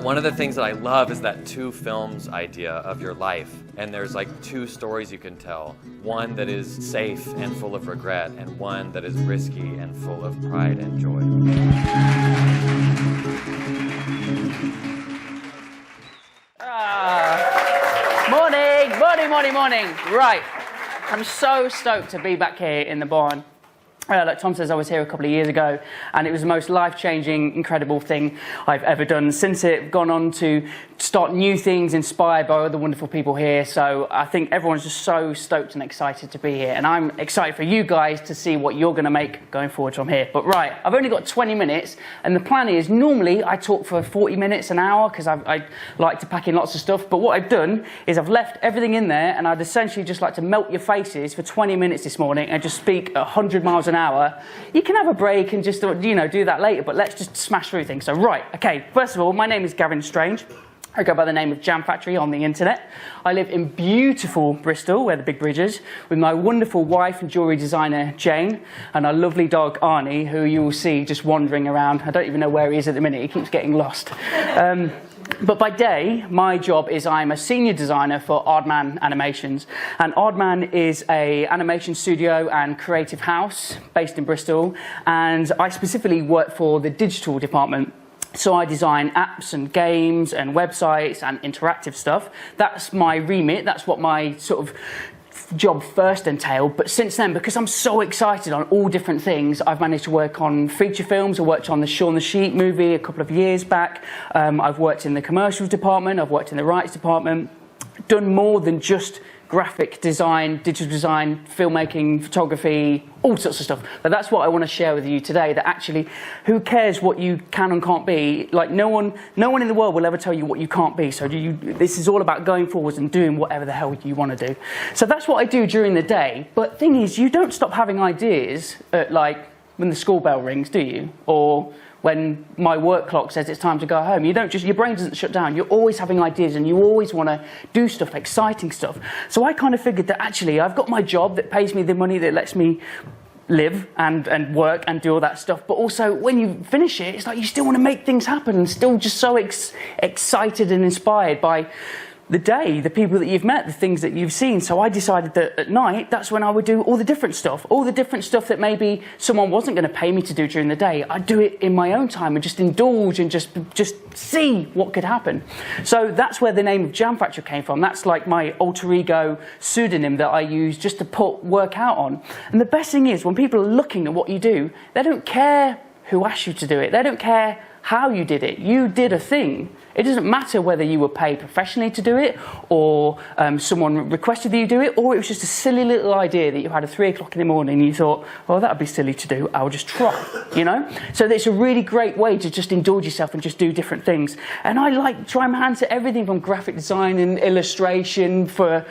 One of the things that I love is that two films idea of your life. And there's like two stories you can tell. One that is safe and full of regret, and one that is risky and full of pride and joy. Morning. Right, I'm so stoked to be back here in the barn. Like Tom says, I was here a couple of years ago, and it was the most life-changing, incredible thing I've ever done. Since it, gone on to start new things inspired by all the wonderful people here. So I think everyone's just so stoked and excited to be here. And I'm excited for you guys to see what you're going to make going forward from here. But right, I've only got 20 minutes, and the plan is normally I talk for 40 minutes, an hour, because I like to pack in lots of stuff. But what I've done is I've left everything in there, and I'd essentially just like to melt your faces for 20 minutes this morning and just speak 100 miles an hour. You can have a break and just, you know, do that later, but let's just smash through things. So right, okay, first of all, my name is Gavin Strange. I go by the name of Jam Factory on the internet. I live in beautiful Bristol, where the big bridge is, with my wonderful wife and jewellery designer, Jane, and our lovely dog, Arnie, who you will see just wandering around. I don't even know where he is at the minute. He keeps getting lost. But by day, my job is I'm a senior designer for Aardman Animations. And Aardman is an animation studio and creative house based in Bristol. And I specifically work for the digital department. So I design apps and games and websites and interactive stuff. That's my remit. That's what my sort of job first entailed. But since then, because I'm so excited on all different things, I've managed to work on feature films. I worked on the Shaun the Sheep movie a couple of years back. I've worked in the commercials department. I've worked in the rights department. Done more than just graphic design, digital design, filmmaking, photography, all sorts of stuff. But that's what I want to share with you today, that actually, who cares what you can and can't be? Like, no one in the world will ever tell you what you can't be. So this is all about going forwards and doing whatever the hell you want to do. So that's what I do during the day. But thing is, you don't stop having ideas at, like, when the school bell rings, do you? Or when my work clock says it's time to go home. You don't just, your brain doesn't shut down. You're always having ideas and you always want to do stuff, exciting stuff. So I kind of figured that actually I've got my job that pays me the money that lets me live and work and do all that stuff. But also when you finish it, it's like you still want to make things happen and still just so excited and inspired by the day, the people that you've met, the things that you've seen. So I decided that at night, that's when I would do all the different stuff that maybe someone wasn't going to pay me to do during the day. I'd do it in my own time and just indulge and just see what could happen. So that's where the name of Jam Factory came from. That's like my alter ego pseudonym that I use just to put work out on. And the best thing is, when people are looking at what you do, they don't care who asked you to do it. They don't care how you did it. You did a thing. It doesn't matter whether you were paid professionally to do it, or someone requested that you do it, or it was just a silly little idea that you had at 3 o'clock in the morning and you thought, oh, that'd be silly to do, I'll just try, you know? So it's a really great way to just indulge yourself and just do different things. And I like try my hands at everything from graphic design and illustration for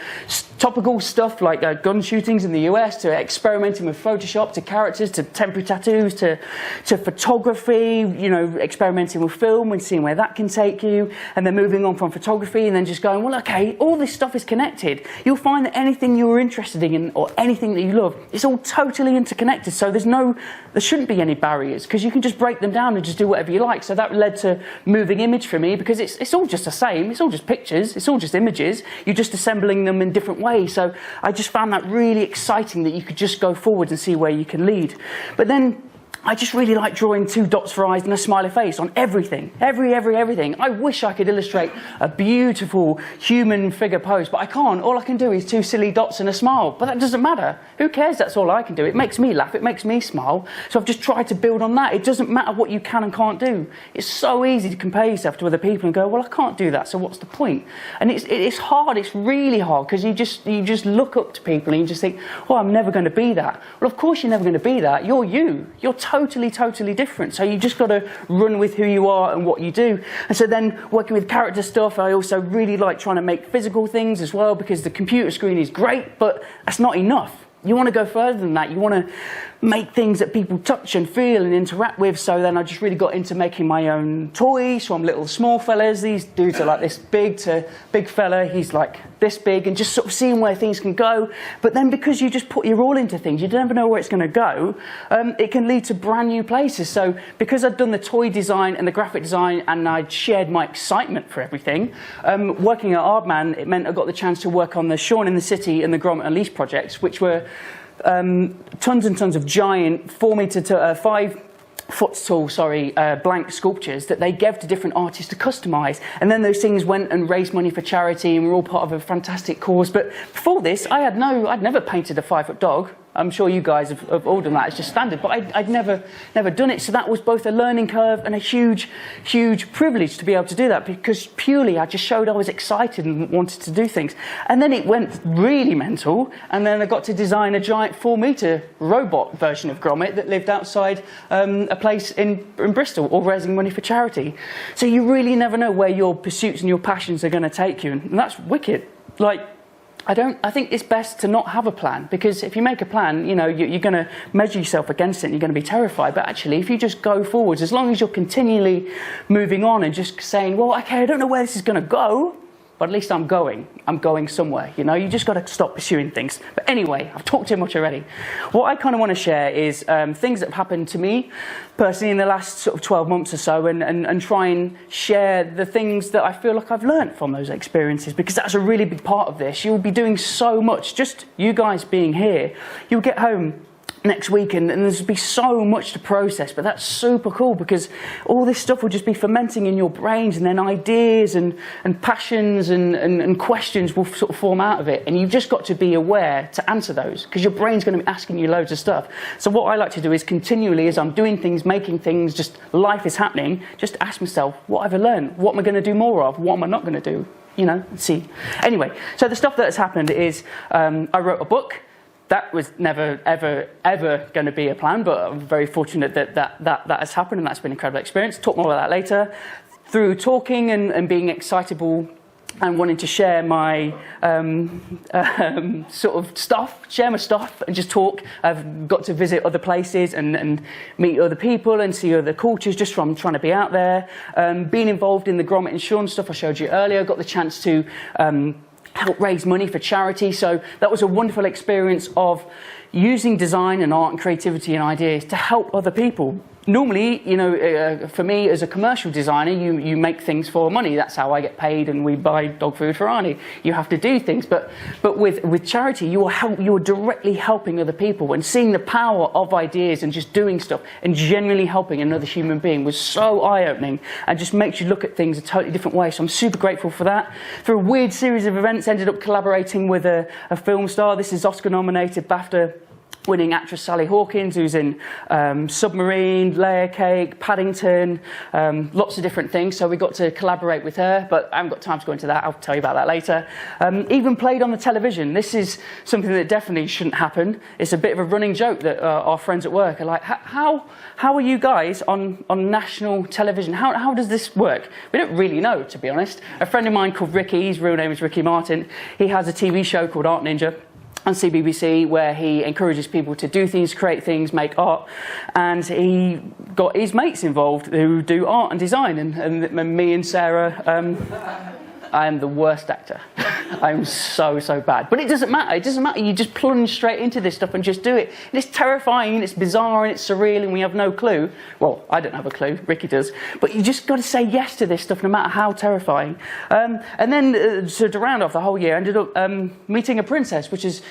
topical stuff like gun shootings in the US, to experimenting with Photoshop, to characters, to temporary tattoos, to photography, you know, experimenting with film and seeing where that can take you. And then moving on from photography and then just going, well, okay, all this stuff is connected. You'll find that anything you're interested in or anything that you love, it's all totally interconnected. So there shouldn't be any barriers, because you can just break them down and just do whatever you like. So that led to moving image for me, because it's all just the same. It's all just pictures. It's all just images. You're just assembling them in different ways. So I just found that really exciting, that you could just go forward and see where you can lead. But then I just really like drawing 2 dots for eyes and a smiley face on everything. Everything. I wish I could illustrate a beautiful human figure pose, but I can't. All I can do is 2 silly dots and a smile. But that doesn't matter. Who cares? That's all I can do. It makes me laugh. It makes me smile. So I've just tried to build on that. It doesn't matter what you can and can't do. It's so easy to compare yourself to other people and go, well, I can't do that, so what's the point? And it's hard. It's really hard, because you just look up to people and you just think, oh, I'm never going to be that. Well, of course you're never going to be that. You're you. You're totally different. So you just got to run with who you are and what you do. And so then working with character stuff, I also really like trying to make physical things as well, because the computer screen is great, but that's not enough. You want to go further than that. You want to make things that people touch and feel and interact with. So then I just really got into making my own toys from little small fellas. These dudes are like this big to big fella. He's like this big and just sort of seeing where things can go. But then because you just put your all into things, you never know where it's going to go, it can lead to brand new places. So because I'd done the toy design and the graphic design and I'd shared my excitement for everything, working at Aardman, it meant I got the chance to work on the Shaun in the City and the Gromit Unleashed projects, which were tons and tons of giant 5 foot tall, blank sculptures that they gave to different artists to customise. And then those things went and raised money for charity and were all part of a fantastic cause. But before this, I'd never painted a 5 foot dog. I'm sure you guys have all done that, it's just standard, but I'd never done it. So that was both a learning curve and a huge privilege to be able to do that, because purely I just showed I was excited and wanted to do things. And then it went really mental, and then I got to design a giant 4-metre robot version of Gromit that lived outside a place in Bristol, all raising money for charity. So you really never know where your pursuits and your passions are going to take you, and that's wicked. I think it's best to not have a plan, because if you make a plan, you know, you're going to measure yourself against it and you're going to be terrified. But actually, if you just go forwards, as long as you're continually moving on and just saying, well, okay, I don't know where this is going to go, but at least I'm going somewhere, you know. You just got to stop pursuing things. But anyway, I've talked too much already. What I kind of want to share is things that have happened to me personally in the last sort of 12 months or so, and try and share the things that I feel like I've learned from those experiences, because that's a really big part of this. You'll be doing so much, just you guys being here. You'll get home next week and there's be so much to process, but that's super cool, because all this stuff will just be fermenting in your brains, and then ideas and passions and questions will sort of form out of it, and you've just got to be aware to answer those, because your brain's going to be asking you loads of stuff. So what I like to do is continually, as I'm doing things, making things, just life is happening, just ask myself, what have I learned? What am I going to do more of? What am I not going to do? You know, see. Anyway, so the stuff that has happened is I wrote a book. That was never, ever going to be a plan, but I'm very fortunate that has happened, and that's been an incredible experience. Talk more about that later. Through talking and being excitable and wanting to share my sort of stuff, share my stuff and just talk. I've got to visit other places and meet other people and see other cultures just from trying to be out there. Being involved in the Gromit and Shaun stuff I showed you earlier, got the chance to help raise money for charity. So that was a wonderful experience of using design and art and creativity and ideas to help other people. Normally, you know, for me as a commercial designer, you make things for money. That's how I get paid, and we buy dog food for Arnie. You have to do things, but with charity, you're directly helping other people, and seeing the power of ideas and just doing stuff and genuinely helping another human being was so eye-opening, and just makes you look at things a totally different way. So I'm super grateful for that. Through a weird series of events, ended up collaborating with a film star. This is Oscar-nominated BAFTA winning actress Sally Hawkins, who's in Submarine, Layer Cake, Paddington, lots of different things. So we got to collaborate with her, but I haven't got time to go into that. I'll tell you about that later. Even played on the television. This is something that definitely shouldn't happen. It's a bit of a running joke that our friends at work are like, how are you guys on national television? How does this work? We don't really know, to be honest. A friend of mine called Ricky, his real name is Ricky Martin, he has a TV show called Art Ninja on CBBC, where he encourages people to do things, create things, make art, and he got his mates involved who do art and design, and me and Sarah. I am the worst actor. I'm so bad. But it doesn't matter. It doesn't matter. You just plunge straight into this stuff and just do it. And it's terrifying, and it's bizarre, and it's surreal, and we have no clue. Well, I don't have a clue. Ricky does. But you just got to say yes to this stuff, no matter how terrifying. And then, so to round off the whole year, I ended up meeting a princess, which is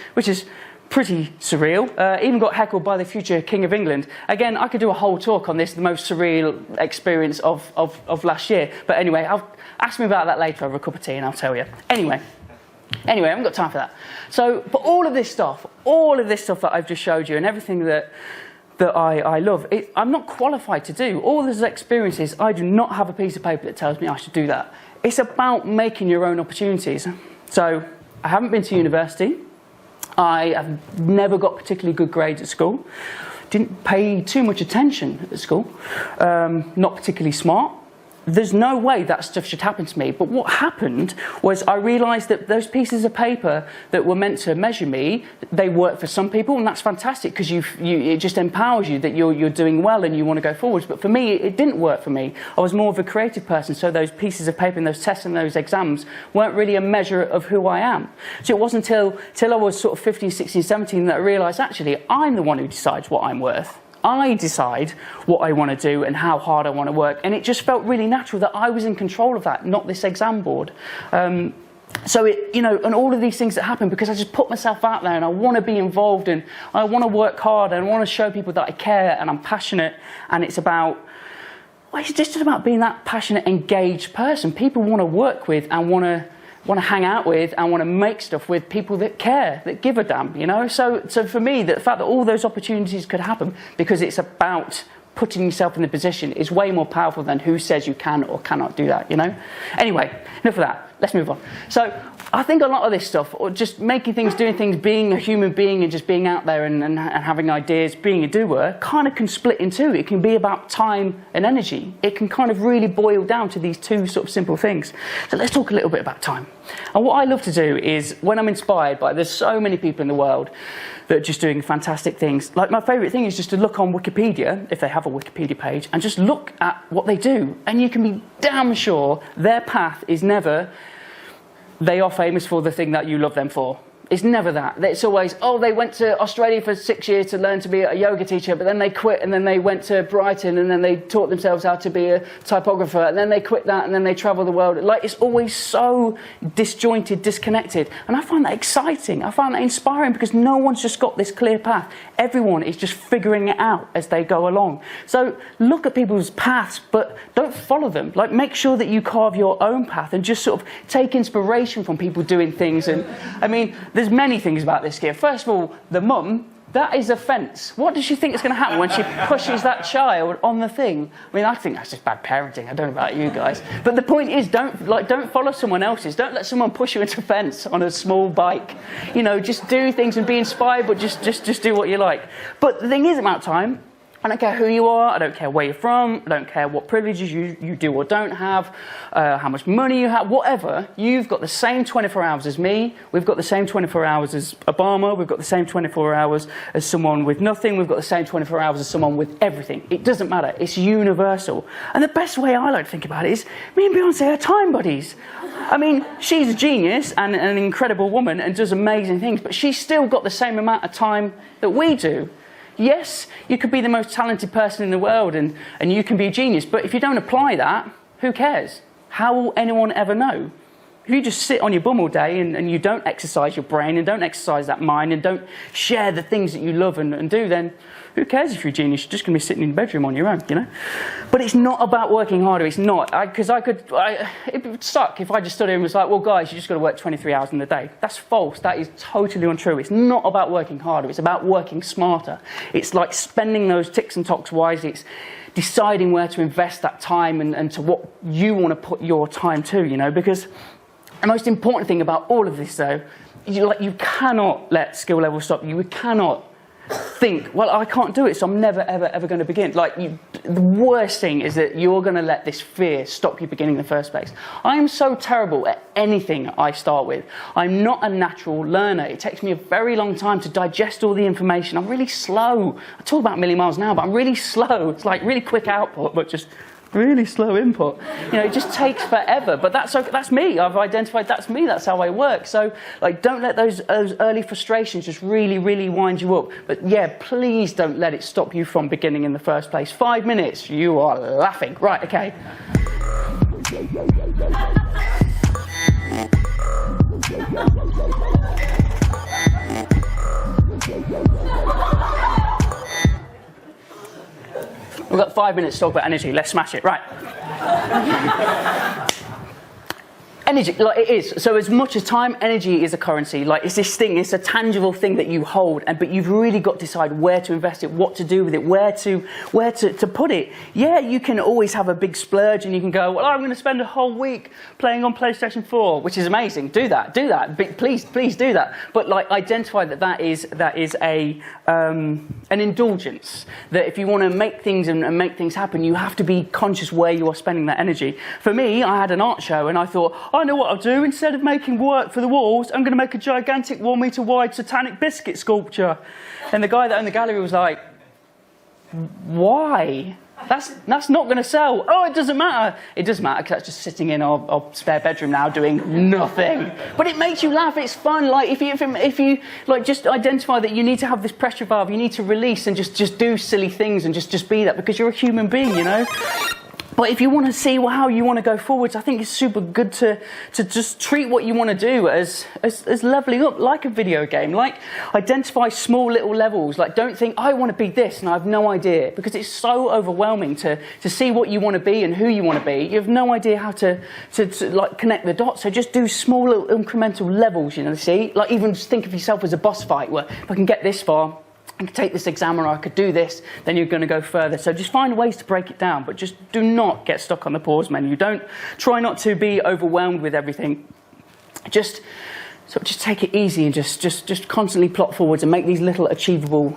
pretty surreal. Even got heckled by the future King of England. Again, I could do a whole talk on this, the most surreal experience of last year. But anyway, ask me about that later over a cup of tea and I'll tell you. Anyway, I haven't got time for that. So, but all of this stuff that I've just showed you and everything that I love, I'm not qualified to do. All those experiences, I do not have a piece of paper that tells me I should do that. It's about making your own opportunities. So, I haven't been to university. I have never got particularly good grades at school. Didn't pay too much attention at school. Not particularly smart. there's no way that stuff should happen to me. But what happened was I realised that those pieces of paper that were meant to measure me, they work for some people, and that's fantastic because it just empowers you that you're doing well and you want to go forwards. But for me, it didn't work for me. I was more of a creative person, so those pieces of paper and those tests and those exams weren't really a measure of who I am. So it wasn't till I was sort of 15, 16, 17 that I realised, actually, I'm the one who decides what I'm worth. I decide what I want to do and how hard I want to work. And it just felt really natural that I was in control of that, not this exam board. So and all of these things that happen because I just put myself out there and I want to be involved and I want to work hard and I want to show people that I care and I'm passionate. And it's just about being that passionate, engaged person. People want to work with and want to hang out with and want to make stuff with people that care, that give a damn, So for me, the fact that all those opportunities could happen because it's about putting yourself in the position is way more powerful than who says you can or cannot do that, Anyway, enough of that. Let's move on. So I think a lot of this stuff, or just making things, doing things, being a human being and just being out there and having ideas, being a doer, kind of can split in two. It can be about time and energy. It can kind of really boil down to these two sort of simple things. So let's talk a little bit about time. And what I love to do is, when I'm inspired by, there's so many people in the world that are just doing fantastic things. Like, my favourite thing is just to look on Wikipedia, if they have a Wikipedia page, and just look at what they do. And you can be damn sure their path is never, they are famous for the thing that you love them for. It's never that. It's always, they went to Australia for 6 years to learn to be a yoga teacher, but then they quit, and then they went to Brighton, and then they taught themselves how to be a typographer, and then they quit that, and then they travel the world. Like, it's always so disjointed, disconnected. And I find that exciting. I find that inspiring because no one's just got this clear path. Everyone is just figuring it out as they go along. So look at people's paths, but don't follow them. Like, make sure that you carve your own path and just sort of take inspiration from people doing things. And I mean, there's many things about this kid. First of all, the mum, that is a fence. What does she think is going to happen when she pushes that child on the thing? I mean, I think that's just bad parenting. I don't know about you guys. But the point is, don't follow someone else's. Don't let someone push you into a fence on a small bike. Just do things and be inspired, but just do what you like. But the thing is about time, I don't care who you are, I don't care where you're from, I don't care what privileges you do or don't have, how much money you have, whatever, you've got the same 24 hours as me, we've got the same 24 hours as Obama, we've got the same 24 hours as someone with nothing, we've got the same 24 hours as someone with everything. It doesn't matter, it's universal. And the best way I like to think about it is, me and Beyonce are time buddies. I mean, she's a genius and an incredible woman and does amazing things, but she's still got the same amount of time that we do. Yes, you could be the most talented person in the world and you can be a genius, but if you don't apply that, who cares? How will anyone ever know? If you just sit on your bum all day and you don't exercise your brain and don't exercise that mind and don't share the things that you love and do, then who cares if you're a genius? You're just going to be sitting in your bedroom on your own, But it's not about working harder. It's not. Because it would suck if I just stood here and was like, well, guys, you just got to work 23 hours in the day. That's false. That is totally untrue. It's not about working harder. It's about working smarter. It's like spending those ticks and tocks wisely. It's deciding where to invest that time and to what you want to put your time to, Because the most important thing about all of this, though, you cannot let skill level stop you. You cannot think, well, I can't do it, so I'm never, ever, ever going to begin. The worst thing is that you're going to let this fear stop you beginning in the first place. I am so terrible at anything I start with. I'm not a natural learner. It takes me a very long time to digest all the information. I'm really slow. I talk about a million miles an hour, but I'm really slow. It's like really quick output, but just really slow input. It just takes forever. But that's me. I've identified that's me. That's how I work. So, don't let those early frustrations just really, really wind you up. But yeah, please don't let it stop you from beginning in the first place. 5 minutes, you are laughing. Right, okay. We've got 5 minutes to talk about energy. Let's smash it. Right. Energy, like it is. So as much as time, energy is a currency. Like it's this thing, it's a tangible thing that you hold, but you've really got to decide where to invest it, what to do with it, where to put it. Yeah, you can always have a big splurge and you can go, well, I'm going to spend a whole week playing on PlayStation 4, which is amazing. Do that. Please do that. But like identify that is an indulgence. That if you want to make things and make things happen, you have to be conscious where you are spending that energy. For me, I had an art show and I thought, I know what I'll do. Instead of making work for the walls, I'm going to make a gigantic 1 metre wide satanic biscuit sculpture. And the guy that owned the gallery was like, why? That's not going to sell. Oh, it doesn't matter. It does matter because that's just sitting in our spare bedroom now doing nothing. But it makes you laugh. It's fun. Like if you like just identify that you need to have this pressure valve, you need to release and just do silly things and just be that because you're a human being, you know. But if you want to see how you want to go forwards, I think it's super good to just treat what you want to do as leveling up, like a video game. Like identify small little levels. Like don't think I want to be this and I have no idea, because it's so overwhelming to see what you want to be and who you want to be. You have no idea how to like connect the dots. So just do small little incremental levels. You know, see, like even just think of yourself as a boss fight where if I can get this far, I could take this exam or I could do this, then you're going to go further. So just find ways to break it down, but just do not get stuck on the pause menu. Try not to be overwhelmed with everything. Just take it easy and just constantly plot forwards and make these little achievable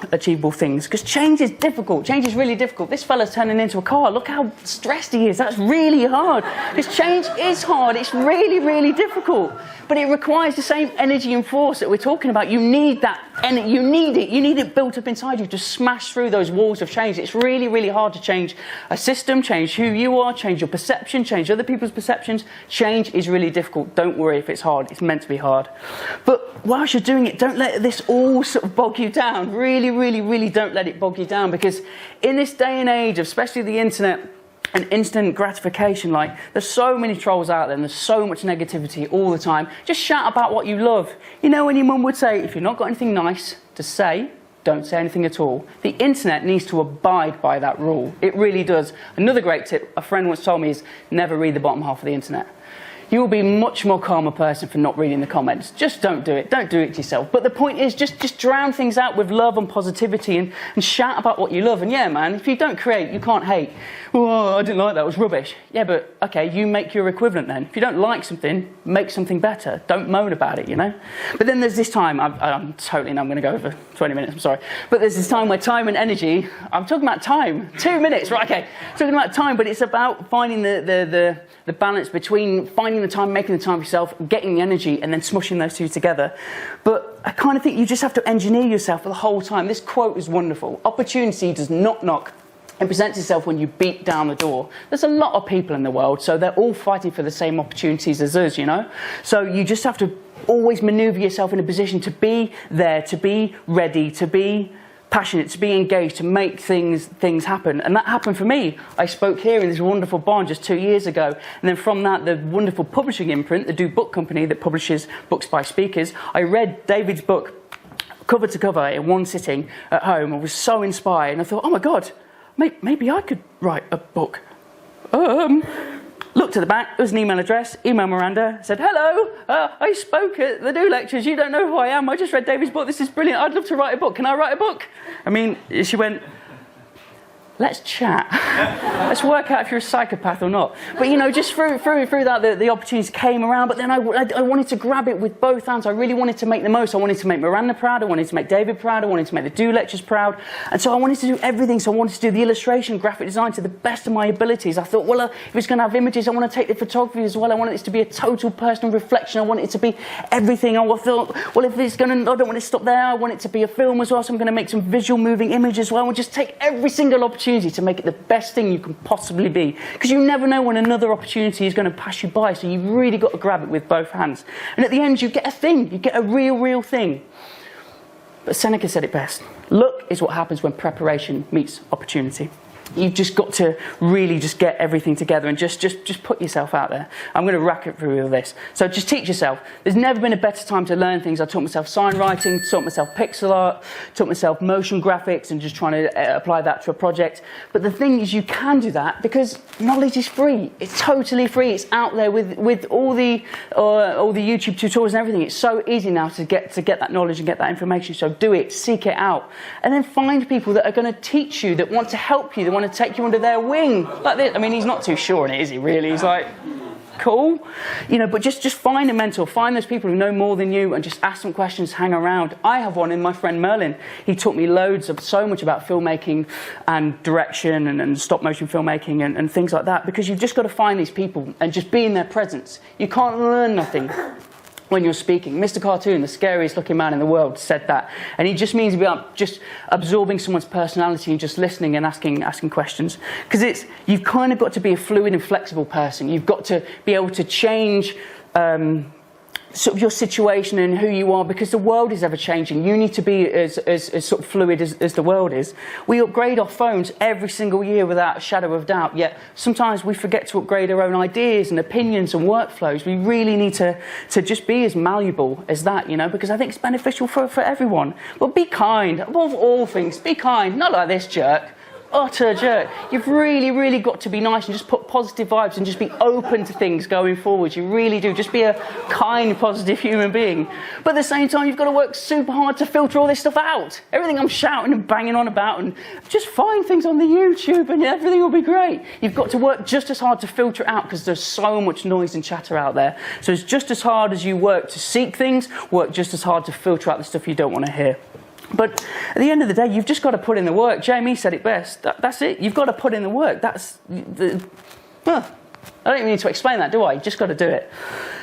things. Because change is difficult. Change is really difficult. This fella's turning into a car. Look how stressed he is. That's really hard. Because change is hard. It's really, really difficult. But it requires the same energy and force that we're talking about. You need that, and you need it. You need it built up inside you to smash through those walls of change. It's really, really hard to change a system, change who you are, change your perception, change other people's perceptions. Change is really difficult. Don't worry if it's hard. It's meant to be hard. But whilst you're doing it, don't let this all sort of bog you down. Really, really, really don't let it bog you down, because in this day and age, especially the internet, and instant gratification, like there's so many trolls out there and there's so much negativity all the time. Just shout about what you love. You know, when your mum would say, if you've not got anything nice to say, don't say anything at all. The internet needs to abide by that rule. It really does. Another great tip a friend once told me is never read the bottom half of the internet. You will be a much more calmer person for not reading the comments. Just don't do it. Don't do it to yourself. But the point is, just drown things out with love and positivity and shout about what you love. And yeah, man, if you don't create, you can't hate. Oh, I didn't like that. It was rubbish. Yeah, but okay, you make your equivalent then. If you don't like something, make something better. Don't moan about it, you know? But then there's this time, I'm going to go over 20 minutes, I'm sorry. But there's this time where time and energy, I'm talking about time. 2 minutes, right, okay. Talking about time, but it's about finding the balance between finding the time, making the time for yourself, getting the energy, and then smushing those two together. But I kind of think you just have to engineer yourself for the whole time. This quote is wonderful. Opportunity does not knock. It presents itself when you beat down the door. There's a lot of people in the world, so they're all fighting for the same opportunities as us, you know? So you just have to always maneuver yourself in a position to be there, to be ready, to be passionate, to be engaged, to make things happen. And that happened for me. I spoke here in this wonderful barn just 2 years ago. And then from that, the wonderful publishing imprint, the Do Book Company that publishes books by speakers, I read David's book cover to cover in one sitting at home. I was so inspired. And I thought, oh my God, maybe I could write a book. Looked at the back, there was an email address, email Miranda, said, hello, I spoke at the Do Lectures, you don't know who I am, I just read David's book, this is brilliant, I'd love to write a book, can I write a book? I mean, she went, let's chat. Let's work out if you're a psychopath or not. But you know, just through that, the opportunities came around, but then I wanted to grab it with both hands. I really wanted to make the most. I wanted to make Miranda proud, I wanted to make David proud, I wanted to make the Do Lectures proud. And so I wanted to do everything. So I wanted to do the illustration, graphic design to the best of my abilities. I thought, well, if it's going to have images, I want to take the photography as well. I want it to be a total personal reflection. I want it to be everything. I thought, well, if it's going to, I don't want it to stop there. I want it to be a film as well. So I'm going to make some visual moving image as well. And just take every single opportunity to make it the best thing you can possibly be, because you never know when another opportunity is going to pass you by, so you've really got to grab it with both hands. And at the end you get a thing, you get a real thing. But Seneca said it best: luck is what happens when preparation meets opportunity. You've just got to really just get everything together and just put yourself out there. I'm going to rack it through all this. So just teach yourself. There's never been a better time to learn things. I taught myself sign writing, taught myself pixel art, taught myself motion graphics and just trying to apply that to a project. But the thing is, you can do that because knowledge is free. It's totally free. It's out there with all the YouTube tutorials and everything. It's so easy now to get that knowledge and get that information. So do it, seek it out. And then find people that are going to teach you, that want to help you, that want to take you under their wing. Like this. I mean, he's not too sure on it, is he, really? He's like, cool. You know, but just find a mentor. Find those people who know more than you and just ask them questions, hang around. I have one in my friend Merlin. He taught me so much about filmmaking and direction and stop motion filmmaking and things like that, because you've just got to find these people and just be in their presence. You can't learn nothing when you're speaking. Mr. Cartoon, the scariest looking man in the world, said that. And he just means about just absorbing someone's personality and just listening and asking questions. Because you've kind of got to be a fluid and flexible person. You've got to be able to change sort of your situation and who you are, because the world is ever changing. You need to be as sort of fluid as the world is. We upgrade our phones every single year without a shadow of doubt, yet sometimes we forget to upgrade our own ideas and opinions and workflows. We really need to just be as malleable as that, you know, because I think it's beneficial for everyone. But be kind, above all things, be kind, not like this jerk. Utter jerk. You've really got to be nice and just put positive vibes and just be open to things going forward. You really do. Just be a kind, positive human being. But at the same time, you've got to work super hard to filter all this stuff out. Everything I'm shouting and banging on about, and just find things on the YouTube and everything will be great. You've got to work just as hard to filter it out because there's so much noise and chatter out there. So it's just as hard as you work to seek things, work just as hard to filter out the stuff you don't want to hear. But at the end of the day, you've just got to put in the work. Jamie said it best. That's it. You've got to put in the work. I don't even need to explain that, do I? You've just got to do it.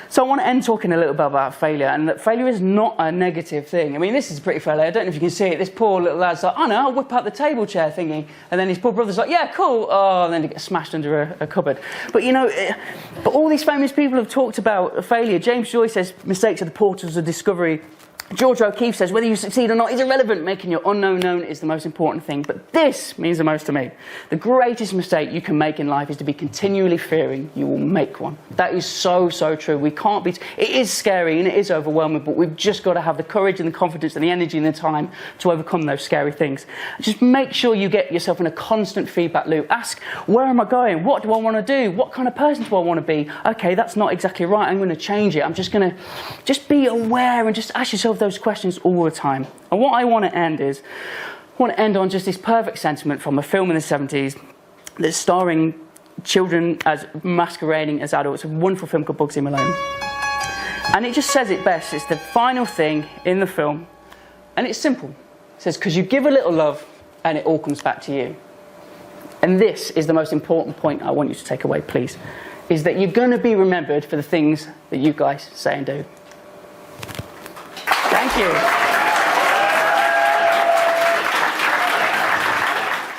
So I want to end talking a little bit about failure, and that failure is not a negative thing. I mean, this is pretty failure. I don't know if you can see it. This poor little lad's like, oh no, I'll whip out the table chair thingy. And then his poor brother's like, yeah, cool. Oh, and then he gets smashed under a cupboard. But you know, but all these famous people have talked about failure. James Joyce says mistakes are the portals of discovery. George O'Keeffe says whether you succeed or not is irrelevant. Making your unknown known is the most important thing. But this means the most to me. The greatest mistake you can make in life is to be continually fearing you will make one. That is so true. We can't be. It is scary and it is overwhelming, but we've just got to have the courage and the confidence and the energy and the time to overcome those scary things. Just make sure you get yourself in a constant feedback loop. Ask, where am I going? What do I want to do? What kind of person do I want to be? Okay, that's not exactly right. I'm going to change it. I'm just going to be aware and just ask yourself those questions all the time. And what I want to end on just this perfect sentiment from a film in the 70s that's starring children as masquerading as adults. A wonderful film called Bugsy Malone. And it just says it best. It's the final thing in the film. And it's simple. It says, because you give a little love and it all comes back to you. And this is the most important point I want you to take away, please, is that you're going to be remembered for the things that you guys say and do. Thank you.